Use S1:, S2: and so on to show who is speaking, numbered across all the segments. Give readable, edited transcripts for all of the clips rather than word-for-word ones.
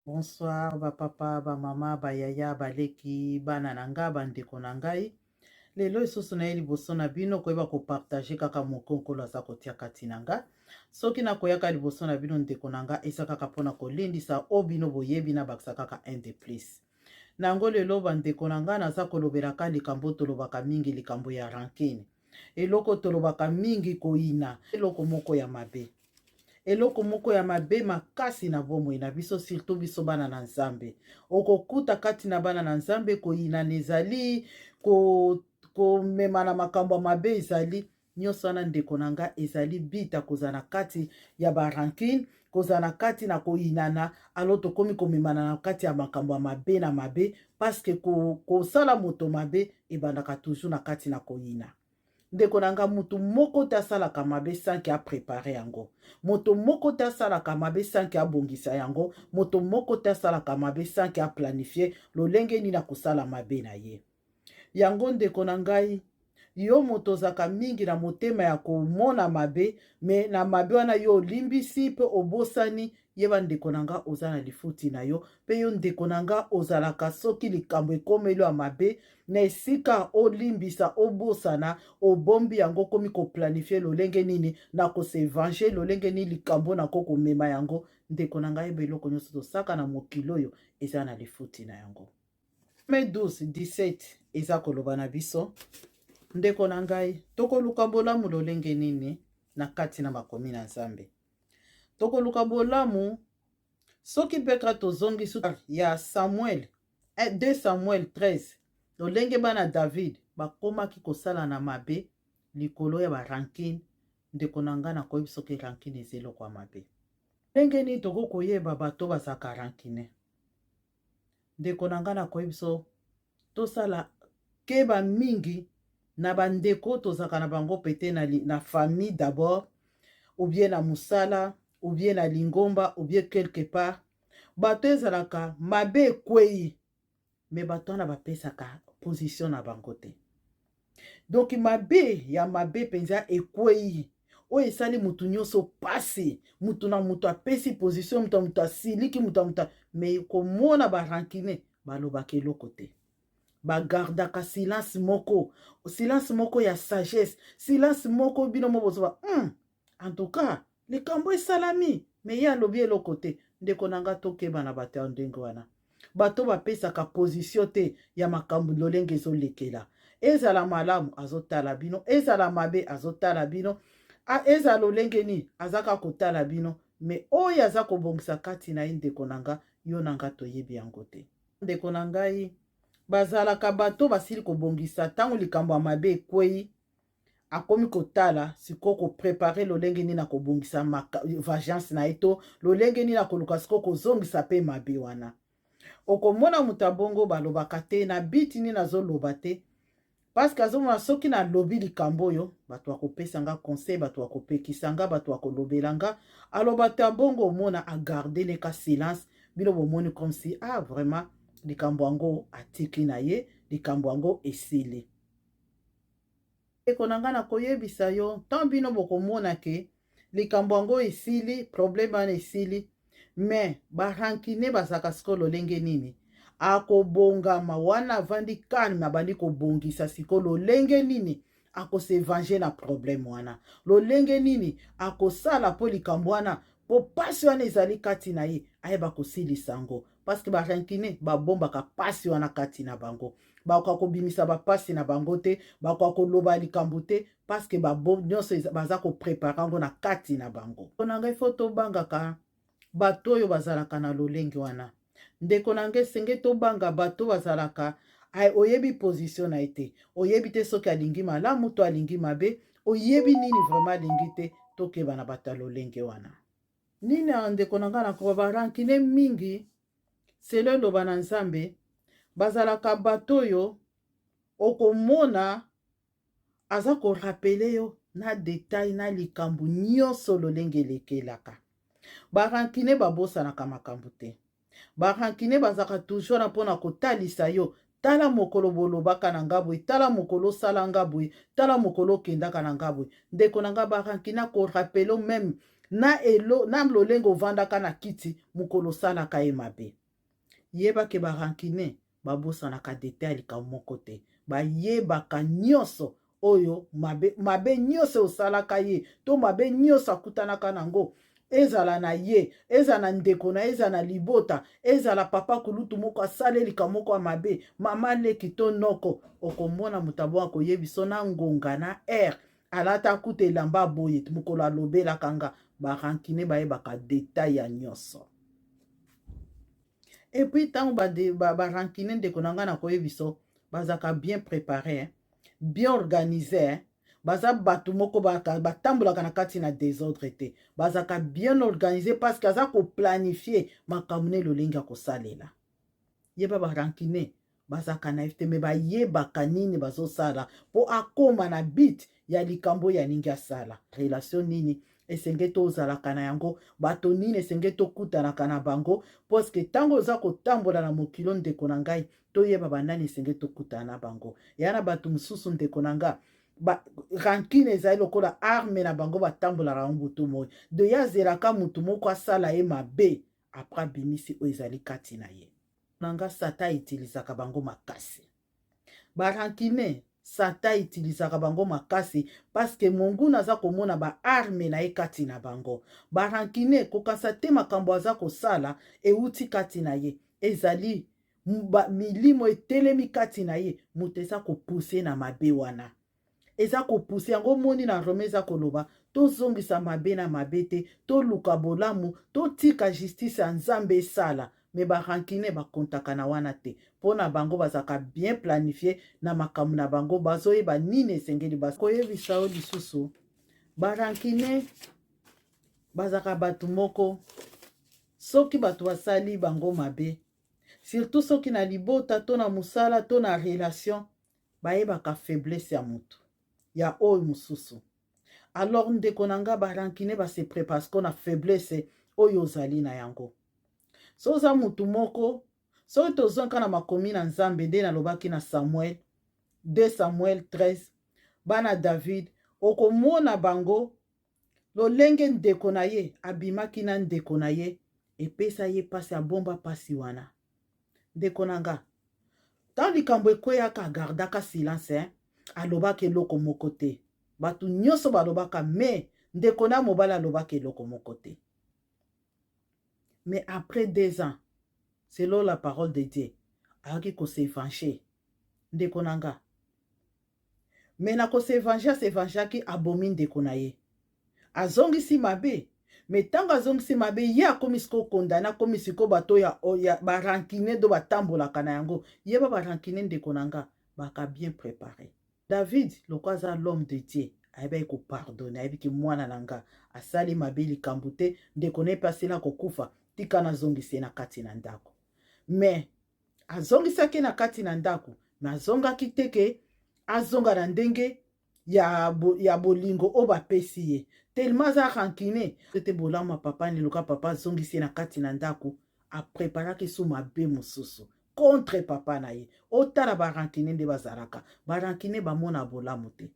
S1: Bonsoir, ba papa, ba mama, ba yaya, ba leki, bana na nga, bandeko na ngai. Lelo lisusu na ye liboso na bino koyeba kopartage kaka mokonkolo aza kotia kati na nga. Soki nakoyaka liboso na bino ndeko na nga eza kaka mpona kolendisa o bino boyebi na bakisa kaka un de plus. Nango lelo bandeko na nga naza kolobelaka likambo tolobaka mingi likambo ya rankine. Eloko tolobaka mingi koyina eloko moko ya mabe. Eloko moko ya mabe makasi na bomoi na biso surtout biso bana na nzambe. Okokuta kati na bana na nzambe koyinana ezali, komema na makambo ya mabe ezali, nyonso wana ndeko na nga ezali bita kozala na kati ya barankine, kozala na kati na koyinana alo tokomi komemana na kati ya makambo ya mabe na mabe, paske kosala moto mabe ebandaka toujours na kati na koyina. Ndeko na nga mutu moko te asalaka mabe sanki aprepare yango. Moto moko te asalaka mabe sanki abongisa yango. Moto moko te asalaka mabe sanki aplanifie lolenge nini akosala mabe na ye. Yango ndeko na ngai, yo moto ozaka mingi na motema ya komona mabe, me na mabe wana yo olimbisi pe obosani, yeba ndeko na nga oza na lifuti na yo, pe yo ndeko na nga ozalaka soki likambo ekomeli ya mabe, na esika olimbisa obosana, obombi yango komi koplanifie lolenge nini na kosevange lolenge nini likambo na komema yango, ndeko na ngai beloko nyonso tosaka na mokili oyo eza na lifuti na yango. 12-17 eza koloba na biso ndeko na ngai tokoluka bolamu lolenge nini na kati na makomi na nzambe. Tokoluka bolamu soki mpeka tozongi ya Samuel 2 Samuel 13 lolenge bana David bakomaki kosala na mabe likolo ya barankine. Ndeko na ngai nakoyebi soki rankine eza eloko ya mabe. Ndenge nini tokokoyeba bato bazaka rankine? Ndeko na nga nakoyebi biso tosala keba mingi na bandeko tozaka na bango pete na famille d'abord, ou bien na musala, ou bien na lingomba, ou bien quelque part. Bato ezalaka mabe ekwei, me bato wana bapesaka position na bango te. Donc mabe ya mabe penza ekwei oyo esali mutu nyonso pasi, mutu na mutu apesi position, mutu na mutu asiliki, mutu na mutu me komona barankine balobaka eloko te. Bagardaka silence moko ya sagesse, silence moko bino mo bozoba en tout cas likambo esalami me ye alobi eloko te. Ndeko na nga tokeba na bato ya ndenge wana, bato bapesaka position te ya makambo lolenge ezolekela. Ezala malamu azotala bino, ezala mabe azotala bino, ezala lolenge nini azaka kotala bino, me oyo aza kobongisa kati na ye ndeko na nga yo na nga toyebi yango te. Ndeko na ngai bazalaka bato basili kobongisa ntango likambo ya mabe ekwei, akomi kotala siko koprepare lolenge nini na kobongisa vengeance na ye to lolenge nini akoluka siko kozongisa pe mabe wana. Okomona moto abongo balobaka te na biti nini azoloba te, paske azomona soki nalobi likambo oyo bato bakopesa nga conseil, bato bakopekisa nga, bato bakolobela nga, aloba te abongo omona agarde neka silence, bino bomoni comme si vraiment likambo yango atiki na ye, likambo yango esili. Eko na nga na koyebisa yo tant bino bokomona ke likambo yango esili, problème wana esili, me barankine bazaka siko lolenge nini akobongama wana avandi kalme abandi kobongisa siko lolenge nini akosevange na problème wana, lolenge nini akosala po likambo wana po pasi wana ezali kati na ye ayeba kosilisa yango, paske barankine babombaka pasi wana kati na bango. Bakoka kobimisa bapasi na bango te, bakoka koloba likambo te, paske nyonso baza koprepare yango na kati na bango. Na ngai fo tobangaka bato oyo bazalaka na lolenge wana. Ndeko na ngai esenge tobanga bato bazalaka oyebi position na ye te, oyebi te soki alingi malamu to alingi mabe, oyebi nini vraiment alingi te, tokeba na bato ya lolenge wana. Nini ndeko na ngai nakoba barankine mingi selo eloba na nzambe, bazalaka bato oyo okomona aza korapele yo na detail na likambo nyonso lolenge elekelaka. Barankine babosanaka makambo te, barankine bazaka toujours na mpona kotalisa yo, tala mokolo bolobaka na nga boye, tala mokolo osala nga boye, tala mokolo okendaka na nga boye. Ndeko na nga barankine akorapele meme na elo na lolenge ovandaka na kiti mokolo osalaka ye mabe. Yebake barankine babosanaka detail likambo moko te, bayebaka nyonso oyo mabe nyonso osalaka ye to mabe nyonso akutanaka nango, ezala na ye, ezala na ndeko na ye, ezala na libota, ezala papa kulutu moko asali likambo moko ya mabe, mama leki to noko, okomona moto akoyebiso na ngonga na air alata kuta elamba boye mokolo alobelaka nga. Barankine bayebaka detail ya nyonso. Et puis tant barankine ndeko na nga na koyebiso bazaka bien préparé, bien organisé, baza batu moko batambolaka na kati na désordre te, bazaka bien organisé parce que aza ko planifier makambo ne lolenge kosalela. Yeba barankine bazaka na ifte me bayebaka nini bazosala po akoma na bit ya likambo ya ningi asala. Relation nini esenge tozalaka na yango, bato nini esenge tokutanaka na bango, poske ntango oza kotambola na mokilo ndeko na ngai toyeba banani esenge tokutana na bango. Yana bato mosusu ndeko na nga rankine ezali lokola arme na bango batambolaka na mbutu moi de ya zelaka mutu moko asala ye mabe apres bimisi oyo ezali kati na ye. Nanga sata itilizaka bango makasi. Barankine sata itilizaka bango makasi parce que monguna aza komona ba arme na ye kati na bango. Barankine kokasa te makambo aza kosala euti kati na ye, ezali milimo etelemi kati na ye, moto eza kopuse na mabe wana, eza kopuse yango. Moni na Rome eza koloba tozongisa mabe na mabe te, toluka bolamu, totika justice ya Nzambe esala. Me barankine bakontaka na wana te, pona bango bazaka bien planifié na makambo na bango, bazoyeba nini esengeli koyebisa o lisusu. Barankine bazaka batu moko soki batu basali bango mabe, surtout soki na libota to na musala to na relation, bayebaka faiblesse ya mutu ya oyo mususu. Alors ndeko na nga barankine base prépare ko na faiblesse oyo ozali na yango. So za mutu moko, so tozonka na makomi na Nzambe nde nalobaki na Samuel 2 Samuel 13, bana David okomona bango lolenge ndeko na ye abimaki na ndeko na ye epesa ye pasi abomba pasi wana. Ndeko na nga ta likambo ekweyaka agardaka silence, alobaka eloko moko te. Batu nyonso balobaka me ndeko na mobali alobaka eloko moko te. Mais après 2 ans, selon la parole de Dieu, ayaki ko s'évanger ndeko na nga. Mais na ko s'évangeaki abomi ndeko na ye. Azongisi mabe, mais tango azongisi mabe ye akomi siko kondana, akomi siko bato ya barankine do batambolaka na yango. Yeba barankine ndeko na nga baka bien préparé. David loko aza l'homme de Dieu, ayebaki ko pardonner, ayebaki mwana na nga asali mabe likambo te, ndeko na pasila kokufa, tika na zongisi na kati na ndako. Mais azongisaki na kati na ndako, mais azongaki teke azonga na ndenge ya bolingo o bapesi ye. Tellement aza rankine tete bolama papa niluka papa azongisi na kati na ndako, apreparaki su mabe mosusu contre papa na ye. Otala barankine nde bazalaka, barankine bamona bolamu te.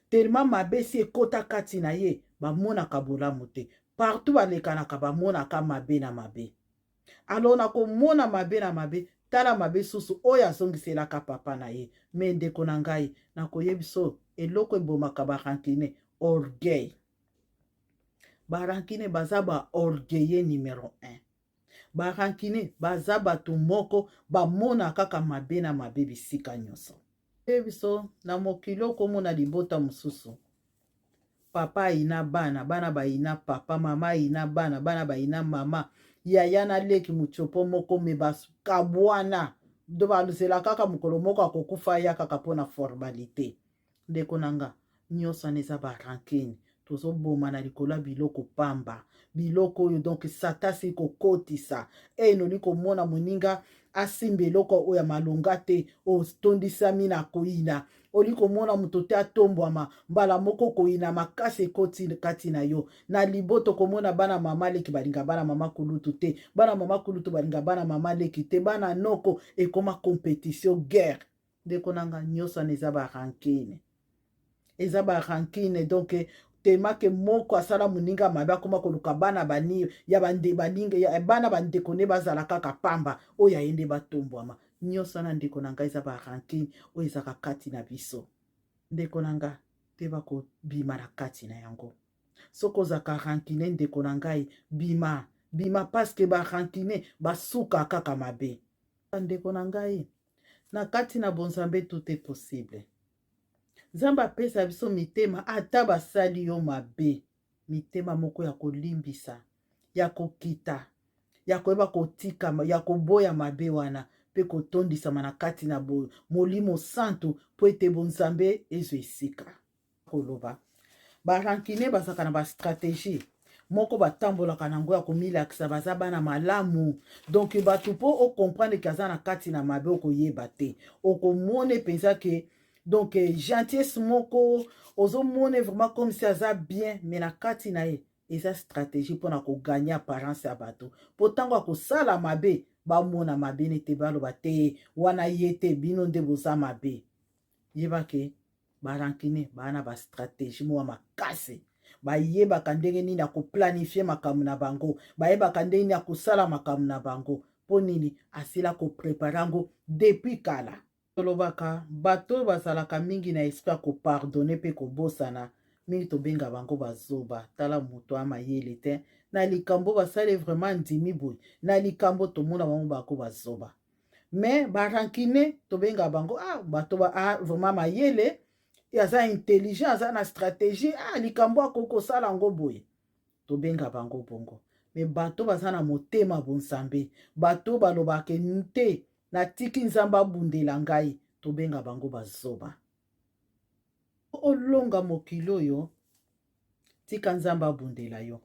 S1: Tellement mabe si ekota kati na ye, bamonaka bolamu te. Partout balekanaka bamonaka mabe na mabe. Alors nakomona mabe na mabe, tala mabe susu oyo azongiselaka papa na ye. Me ndeko na ngai nakoyebiso eloko ebomaka barankine, orgueil. Barankine baza ba orgueilleux numéro 1. Barankine baza batu moko bamona kaka mabe na mabe bisika nyonso. Ebiso na mokilo komona libota mususu, papa ina bana, bana baina papa, mama ina bana, bana baina mama, yaya na leki muchopo moko mebas kabwana do baluzela kaka mukolo moko akokufa ya kaka pona formalité. Ndeko nanga nyonso neza barankine tozoboma na likola biloko pamba, biloko oyo donc satasi kokotisa enoli komona moninga asimba eloko oyo ya malonga te, otondisami na koina, oli komona moto te atombwama mbala moko koina makasi ekoti kati na yo. Na liboto komona bana mama leki balinga bana mama kulutu te, bana mama kulutu balinga bana mama leki te, bana noko ekoma compétition guerre. Ndeko nanga nyonso neza barankine. Eza barankine donc motema ke moko asala moninga mabe akoma koluka bana bani ya bande baninga ya bana bandeko ne bazala kaka pamba oyo ayende batombwama. Nyonso wana ndeko na ngai eza barankine oyo ezaka kati na biso. Ndeko na nga te bakobima na kati na yango. Soki ozaka rankine ndeko na ngai bima bima paske barankine basuka kaka mabe. Ndeko na ngai na kati na bonzambe tout est possible. Nzambe apesa biso mitema ata basali yo mabe, mitema moko ya kolimbisa, ya kokita, ya koyeba kotika, ya koboya mabe wana pe kotondisama na kati na molimo santu po ete bonzambe ezwa esika. Koloba barankine bazaka na bastratégie moko batambolaka nango ya komilakisa baza bana malamu. Donc bato po okomprendre ke aza na kati na mabe okoyeba te, okomone penza ke donc gentillesse moko ozomone vraiment comme si aza bien, mais na kati na ye eza stratégie mpona koganya apparence ya bato po ntango akosala mabe bamona mabe nete baloba te wana ye te bino nde boza mabe. Yeba ke barankine bana bastratégie moya makasi, bayebaka ndenge nini akoplanifie makambo na bango, bayebaka ndenge nini akosala makambo na bango. Mpo nini? Asila koprepare yango depuis kala. Tolobaka bato bazalaka mingi na esprit kopardonne pe kobosana, mingi tobenga bango bazoba. Tala moto amayele te na likambo basali vraiment ndimi boye, na likambo tomona bango bako bazoba. Mais barankine tobenga bango bato vraiment mayele, aza intelligent, aza na stratégie, likambo akokosala yango boye, tobenga bango bongo. Mais bato baza na motema bonzambe, bato balobaka nte natiki nzambe abundela ngai, tobenga bango bazoba. Olonga mokili oyo tika nzambe abundela yo.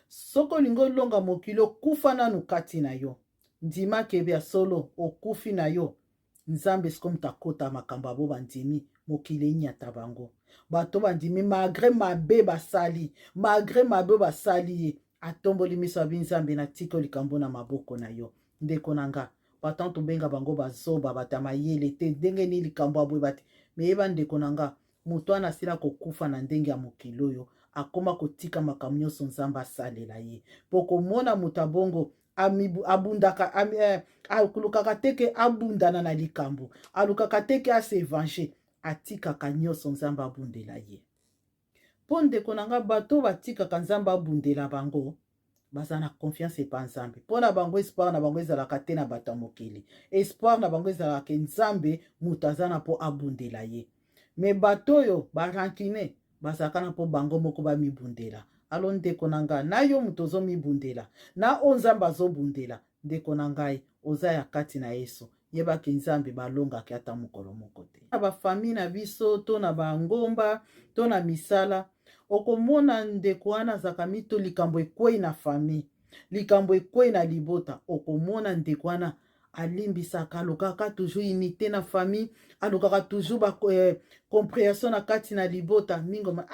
S1: Soko lingo longa mokili okufa nanu kati na yo, ndima kebe ya solo okufi na yo, nzambe sikom takota makambo abo bandimi mokili nyata bango. Bato bandimi malgré mabe basali, malgré mabe basali ye, atomboli miso abi nzambe na tiko likambo na maboko na yo. Ndeko nanga batanto benga bango bazoba batama yele te ndenge ni likambo abwe bati. Meyeba ndeko nanga moto ana sila kokufa na ndenge ya mokili oyo akoma kotika makambo nyonso nzambe asalela ye. Poko mona moto abongo abundaka alukaka teke abundana na likambo, alukaka teke ase venger, atikaka nyonso nzambe abundela ye. Po ndeko nanga bato batikaka nzambe abundela bango baza na confiance epa nzambe. Po na bango espoir na bango ezalaka te na bato ya mokili, espoir na bango ezalaka nzambe moto aza na po abundela ye. Me bato oyo barankine bazalaka na po bango moko bamibundela. Alo ndeko na ngai na yo moto ozomibundela na o nzambe azobundela, ndeko na ngai oza ya kati na Yesu, yebaki nzambe balongaki ata mokolo moko te. Na bafamille na biso to na bangomba to na misala okomona ndeko wana azaka mito likambo ekwei na famille, likambo ekwei na libota, okomona ndeko wana alimbisaka, alukaka toujours unité na famille, alukaka toujours compréhension na kati na libota. Mingoma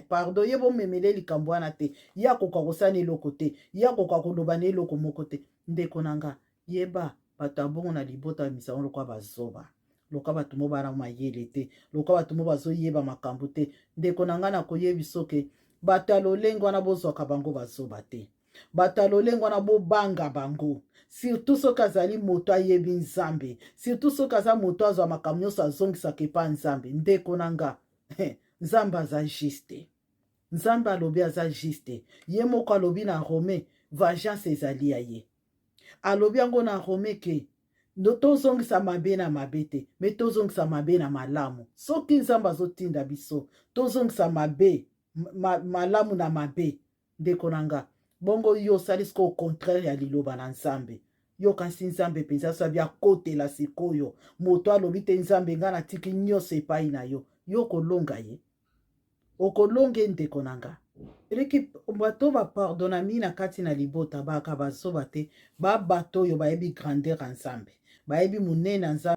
S1: pardon ye bomemele likambo wana te, ya koka kosana eloko te, ya koka koloba na eloko moko te. Ndeko nanga yeba bato abongo na libota misango lokwa bazoba, lokwa bato mo bana mayele te, lokwa bato mo bazoyeba makambo te. Ndeko nanga na koyebi soke bato ya lolengo wana bozwaka bango bazoba te, bato ya lolengo wana bobanga bango, surtout soki azali moto ayebi nzambe, surtout soki aza moto azwa makambo nyonso azongisaka epa nzambe. Ndeko nanga nzambe aza juste, nzambe alobi aza juste. Ye moko alobi na Rome vengeance ezali ya ye, alobi yango na Rome ke tozongisa mabe na mabe te, me tozongisa mabe na malamu. Soki nzambe azotinda biso tozongisa mabe malamu na mabe, ndeko nanga bongo yo osali siko au contraire ya liloba na nzambe. Yo kasi nzambe penza sabi akotela sikoyo moto alobi te nzambe nga natiki nyonso epai na yo, yo kolonga ye, okolonge ndeko nanga. Eleki bato bapardona mi na kati na libota baka bazoba te, bato oyo bayebi grandeur ya nzambe, bayebi monene na nzambe,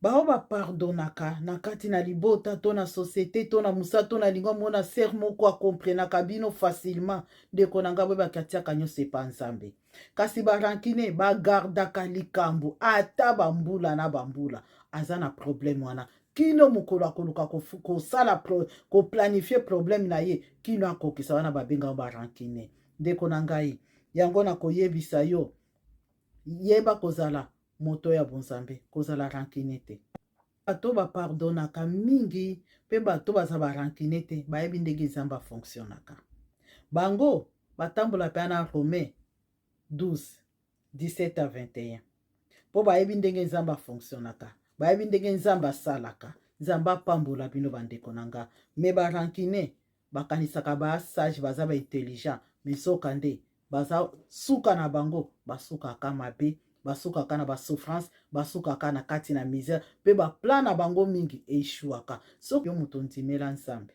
S1: bao bapardonaka na kati na libota to na société to na musa to na lingwa mona ser moko akomprenaka bino facilement. Ndeko nanga boye bakatiaka nyonso epa nzambe. Kasi barankine bagardaka likambo ata bambula na bambula aza na problème wana kino mokolo akoluka kosala koplanifie problème na ye kino akokisa wana babenga barankine. Ndeko na ngai yango na koyebisa yo yeba kozala moto ya bonzambe, kozala rankine te. Bato bapardonaka mingi mpe bato baza barankine te bayebi ndenge nzambe afonctionnaka. Bango batambola mpe na Romain 12 17 à 21 mpo bayebi ndenge nzambe afonctionnaka, bayebi ndenge nzambe asalaka. Nzambe apambola bino bandeko na nga. Me barankine bakanisaka basage baza baintelligent, misoka nde baza suka na bango basukaka mabe, basukaka na basouffrance, basukaka na kati na misère, mpe baplan na bango mingi eishuaka. Soki yo moto ndimela nzambe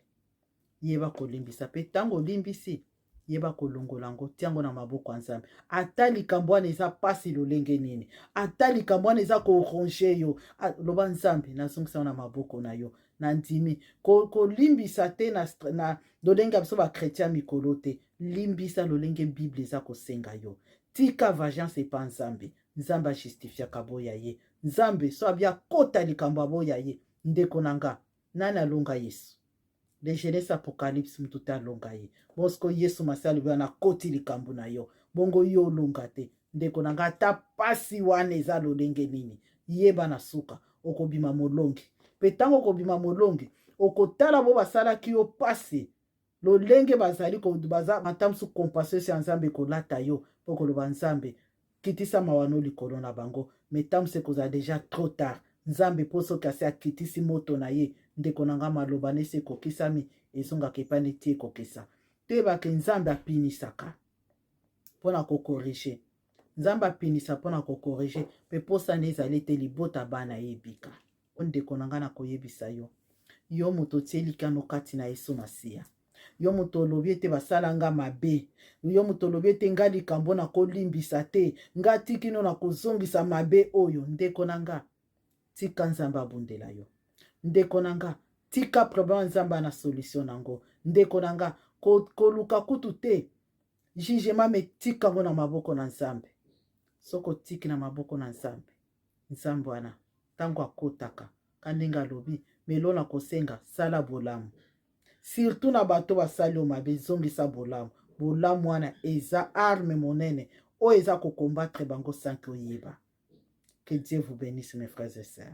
S1: yeba kolimbisa, mpe ntango olimbisi yeba kolongola yango tiango na maboko ya nzambe. Ata likambo wana eza pasi lolenge nini, ata likambo wana eza koronge yo, loba nzambe nazongisa na maboko na yo, na ndimi kolimbisa te na lolenge ya biso bakretien mikolo te. Limbisa lolenge bible eza kosenga yo. Tika vagence epa nzambe. Nzambe ajustifiaka boya ye. Nzambe so abia kota likambo aboya ye. Ndeko na nga nani alonga Yesu? Le Genèse Apocalypse mutu te alonga ye. Bosko Yesu masali bana koti likambo na yo. Bongo yo olonga te. Ndeko na nga ata pasi wana eza lolenge nini, yeba na suka okobima molongi. Pe tango okobima molongi okotala bo basalaki yo pasi lolenge bazali baza matamsu compassion ya nzambe kolata yo po koloba nzambe kitisa mawano likolo na bango. Metamse koza deja trop tard. Nzambe po soki asi akitisi moto na ye, ndeko na nga maloba nesi ekokisami ezongaka epai neti ekokisa. Toyebake nzambe apinisaka mpona kokorige. Nzambe apinisa mpona kokorige mpe posa na ezali ete libota bana yebika. Ndeko na nga na koyebisa yo, yo moto tie likano kati na Yesu Masiya. Yo moto olobi ete basala nga mabe, yo moto olobi ete nga likambo na kolimbisa te, nga tikino na kozongisa mabe oyo. Ndeko na nga tika nzambe abundela yo. Ndeko na nga tika problème nzambe na solution nango. Ndeko na nga koluka kutu te jugement me tika ngo na maboko na nzambe. Soko tiki na maboko na nzambe, nzambe wana tango akotaka kandinga lobi melo na kosenga sala bolamu. Surtout na bato basali o mabe zongisa bolamu. Bolamu wana eza arme monene o eza ko combattre bango sans que oyeba. Que Dieu vous bénisse mes frères et sœurs.